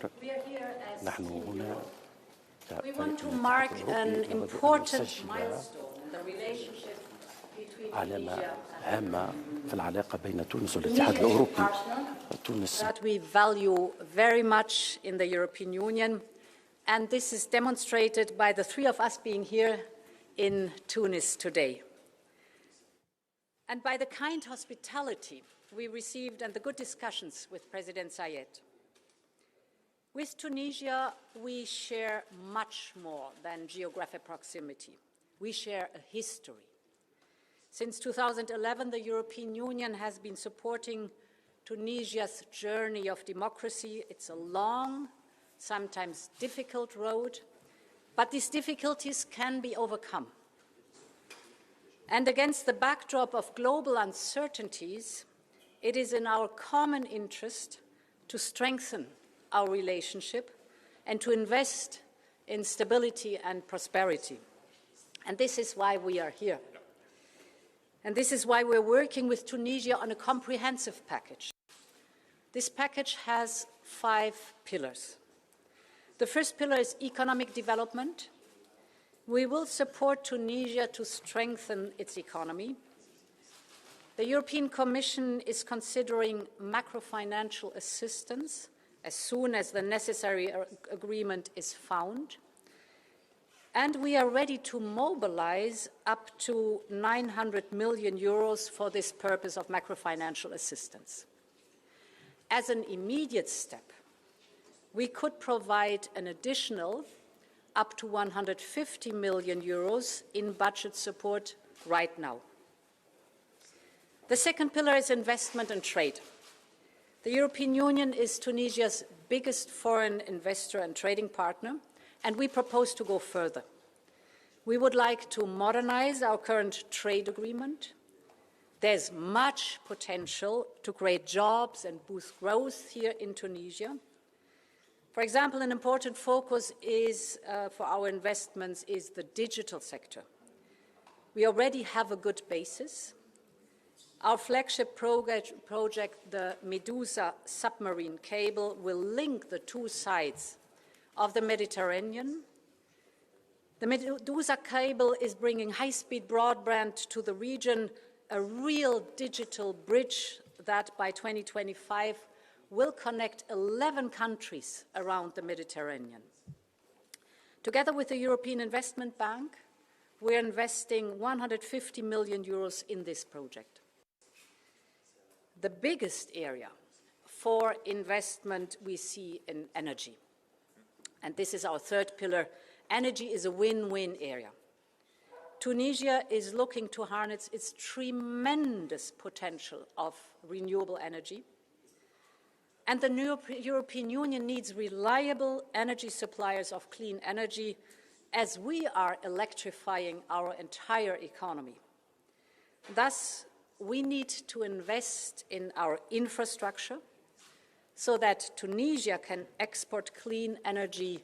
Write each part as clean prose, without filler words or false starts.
شكرا. نحن هنا We want to mark an important milestone in the relationship between علامة هامة في العلاقة بين تونس والاتحاد الأوروبي. تونس that we value very much in the European Union, and this is demonstrated by the three of us being here in Tunis today. And by the kind hospitality we received and the good discussions with President Saied. With Tunisia, we share much more than geographic proximity. We share a history. Since 2011, the European Union has been supporting Tunisia's journey of democracy. It's a long, sometimes difficult road, but these difficulties can be overcome. And against the backdrop of global uncertainties, it is in our common interest to strengthen our relationship and to invest in stability and prosperity. And this is why we are here. And this is why we're working with Tunisia on a comprehensive package. This package has 5 pillars. The first pillar is economic development. We will support Tunisia to strengthen its economy. The European Commission is considering macrofinancial assistance as soon as the necessary agreement is found. And we are ready to mobilize up to 900 million euros for this purpose of macrofinancial assistance. As an immediate step, we could provide an additional up to 150 million euros in budget support right now. The second pillar is investment and trade. The European Union is Tunisia's biggest foreign investor and trading partner, and we propose to go further. We would like to modernize our current trade agreement. There's much potential to create jobs and boost growth here in Tunisia. For example, an important focus for our investments is the digital sector. We already have a good basis. Our flagship project, the Medusa submarine cable, will link the two sides of the Mediterranean. The Medusa cable is bringing high-speed broadband to the region, a real digital bridge that by 2025 will connect 11 countries around the Mediterranean. Together with the European Investment Bank, we're investing 150 million euros in this project. The biggest area for investment we see in energy. And this is our third pillar. Energy is a win-win area. Tunisia is looking to harness its tremendous potential of renewable energy. And the European Union needs reliable energy suppliers of clean energy as we are electrifying our entire economy. Thus, we need to invest in our infrastructure so that Tunisia can export clean energy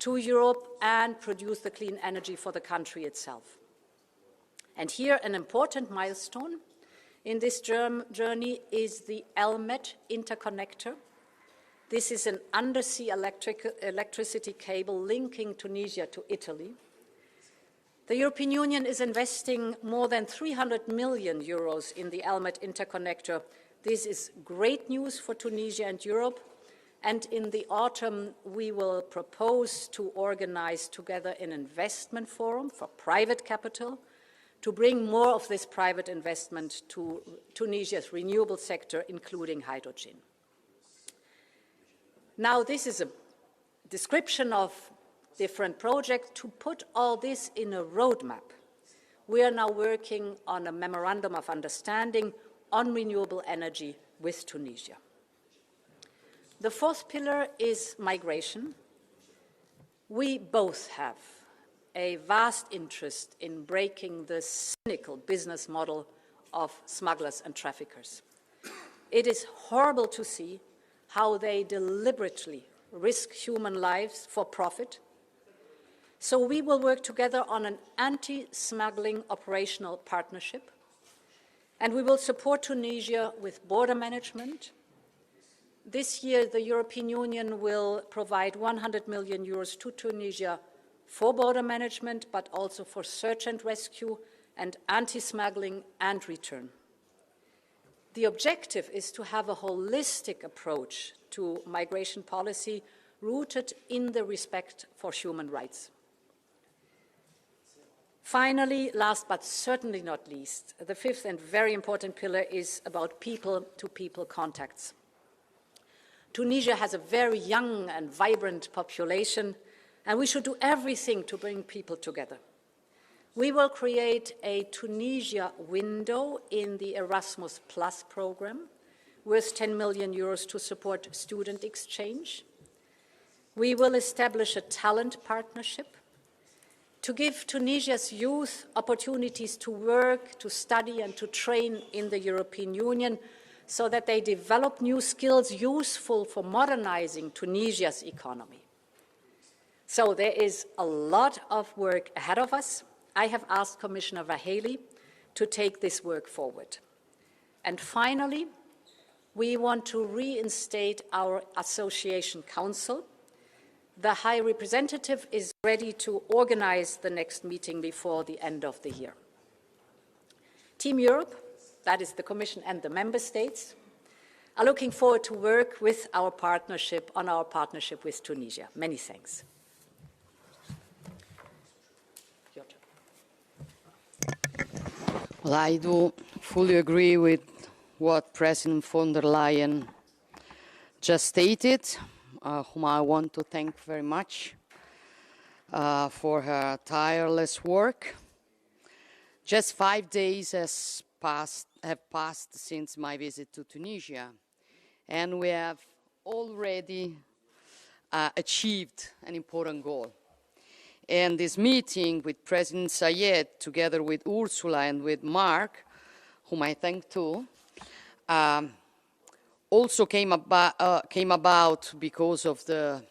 to Europe and produce the clean energy for the country itself. And here, an important milestone in this journey is the ELMET interconnector. This is an undersea electricity cable linking Tunisia to Italy. The European Union is investing more than 300 million euros in the ELMET interconnector. This is great news for Tunisia and Europe. And in the autumn, we will propose to organize together an investment forum for private capital to bring more of this private investment to Tunisia's renewable sector, including hydrogen. Now, this is a description of different projects. To put all this in a roadmap, we are now working on a memorandum of understanding on renewable energy with Tunisia. The fourth pillar is migration. We both have a vast interest in breaking the cynical business model of smugglers and traffickers. It is horrible to see how they deliberately risk human lives for profit. So we will work together on an anti-smuggling operational partnership, and we will support Tunisia with border management, This year, the European Union will provide 100 million euros to Tunisia for border management, but also for search and rescue and anti-smuggling and return. The objective is to have a holistic approach to migration policy rooted in the respect for human rights. Finally, last but certainly not least, the fifth and very important pillar is about people-to-people contacts. Tunisia has a very young and vibrant population, and we should do everything to bring people together. We will create a Tunisia window in the Erasmus Plus program, worth 10 million euros to support student exchange. We will establish a talent partnership to give Tunisia's youth opportunities to work, to study, and to train in the European Union, so that they develop new skills useful for modernizing Tunisia's economy. So there is a lot of work ahead of us. I have asked Commissioner Vahely to take this work forward. And finally, we want to reinstate our Association Council. The High Representative is ready to organize the next meeting before the end of the year. Team Europe, that is the Commission and the Member States, are looking forward to work with our partnership with Tunisia. Many thanks. Well, I do fully agree with what President von der Leyen just stated, whom I want to thank very much for her tireless work. Just 5 days have passed since my visit to Tunisia, and we have already achieved an important goal. And this meeting with President Saied, together with Ursula and with Mark, whom I thank too, also came about because of the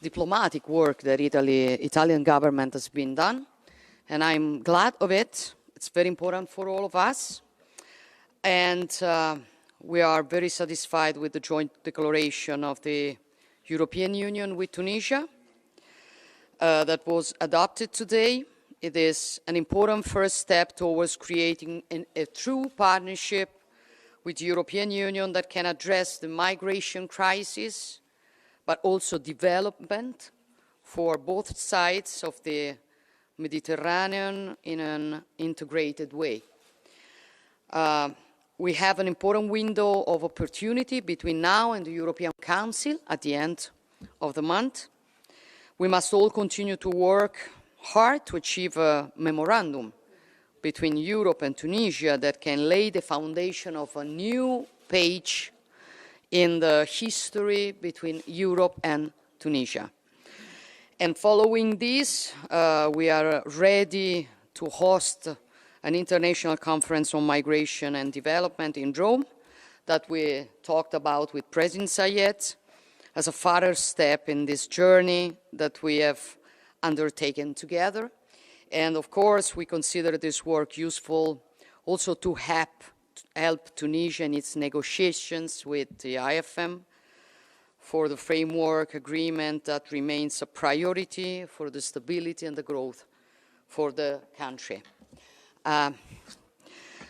diplomatic work that Italian government has been done, and I'm glad of it. It's very important for all of us, and we are very satisfied with the joint declaration of the European Union with Tunisia that was adopted today. It is an important first step towards creating a true partnership with the European Union that can address the migration crisis, but also development for both sides of the Mediterranean in an integrated way. We have an important window of opportunity between now and the European Council at the end of the month. We must all continue to work hard to achieve a memorandum between Europe and Tunisia that can lay the foundation of a new page in the history between Europe and Tunisia. And following this, we are ready to host an international conference on migration and development in Rome that we talked about with President Saied as a further step in this journey that we have undertaken together. And of course, we consider this work useful also to help Tunisia in its negotiations with the IFM for the framework agreement that remains a priority for the stability and the growth for the country.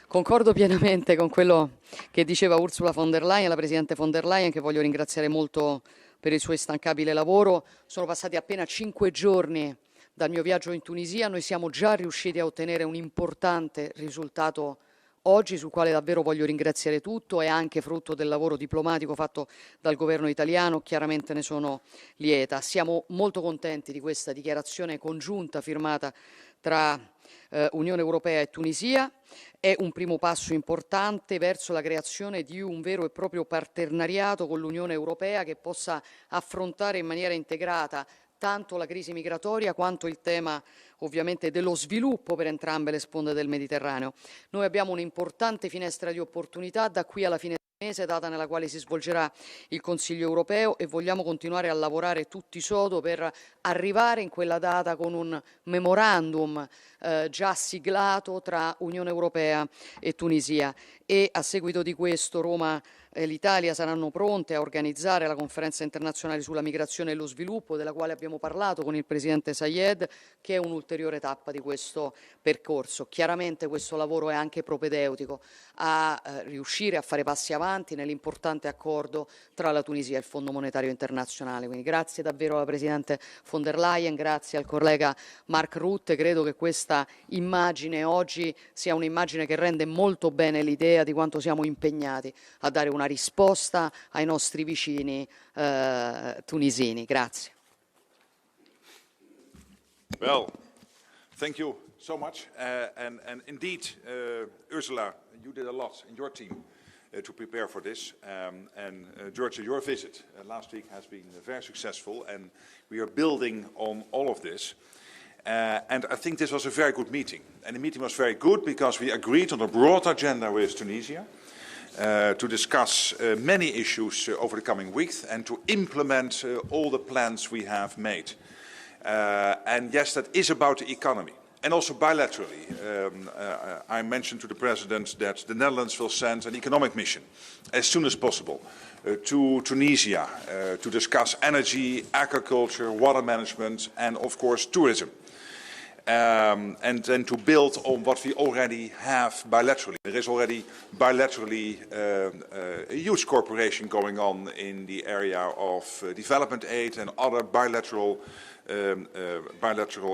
Concordo pienamente con quello che diceva Ursula von der Leyen, la Presidente von der Leyen, che voglio ringraziare molto per il suo instancabile lavoro. Sono passati appena 5 giorni dal mio viaggio in Tunisia, noi siamo già riusciti a ottenere un importante risultato oggi, sul quale davvero voglio ringraziare tutto, è anche frutto del lavoro diplomatico fatto dal governo italiano, chiaramente ne sono lieta. Siamo molto contenti di questa dichiarazione congiunta firmata tra Unione Europea e Tunisia. È un primo passo importante verso la creazione di un vero e proprio partenariato con l'Unione Europea che possa affrontare in maniera integrata tanto la crisi migratoria quanto il tema ovviamente dello sviluppo per entrambe le sponde del Mediterraneo. Noi abbiamo un'importante finestra di opportunità da qui alla fine del mese, data nella quale si svolgerà il Consiglio europeo, e vogliamo continuare a lavorare tutti sodo per arrivare in quella data con un memorandum già siglato tra Unione Europea e Tunisia. E a seguito di questo Roma e l'Italia saranno pronte a organizzare la conferenza internazionale sulla migrazione e lo sviluppo, della quale abbiamo parlato con il Presidente Saied, che è un'ulteriore tappa di questo percorso. Chiaramente questo lavoro è anche propedeutico a riuscire a fare passi avanti nell'importante accordo tra la Tunisia e il Fondo Monetario Internazionale. Quindi grazie davvero alla Presidente von der Leyen, grazie al collega Mark Rutte. Credo che questa immagine oggi sia un'immagine che rende molto bene l'idea di quanto siamo impegnati a dare una risposta ai nostri vicini tunisini. Grazie. Well, thank you so much. And indeed, Ursula, you did a lot in your team to prepare for this. Georgia, your visit last week has been very successful, and we are building on all of this. And I think this was a very good meeting. And the meeting was very good because we agreed on a broad agenda with Tunisia to discuss many issues over the coming weeks and to implement all the plans we have made. And yes, that is about the economy. And also bilaterally, I mentioned to the President that the Netherlands will send an economic mission as soon as possible to Tunisia to discuss energy, agriculture, water management, and of course tourism. And then to build on what we already have bilaterally. There is already bilaterally a huge cooperation going on in the area of development aid and other bilateral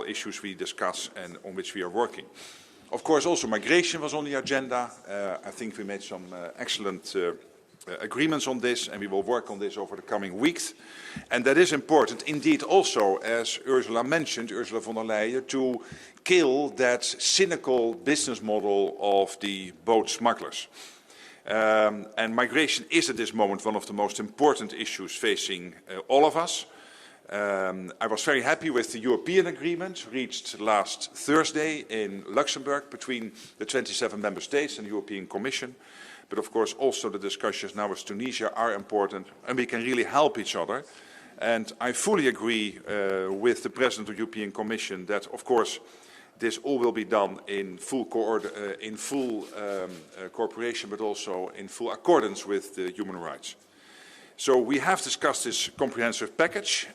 issues we discuss and on which we are working. Of course, also migration was on the agenda. I think we made some excellent agreements on this, and we will work on this over the coming weeks. And that is important, indeed, also, as Ursula mentioned, Ursula von der Leyen, to kill that cynical business model of the boat smugglers. And migration is at this moment one of the most important issues facing all of us. I was very happy with the European agreement reached last Thursday in Luxembourg between the 27 member states and the European Commission. But of course also the discussions now with Tunisia are important, and we can really help each other. And I fully agree with the President of the European Commission that of course this all will be done in full cooperation, but also in full accordance with the human rights. So we have discussed this comprehensive package.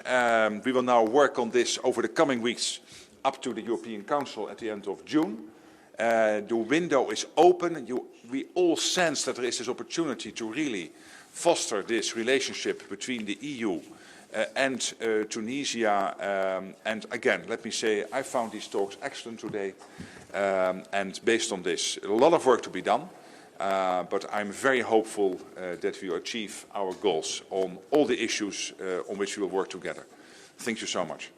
We will now work on this over the coming weeks up to the European Council at the end of June. The window is open. We all sense that there is this opportunity to really foster this relationship between the EU and Tunisia. And again, let me say, I found these talks excellent today. And based on this, a lot of work to be done. But I'm very hopeful that we will achieve our goals on all the issues on which we will work together. Thank you so much.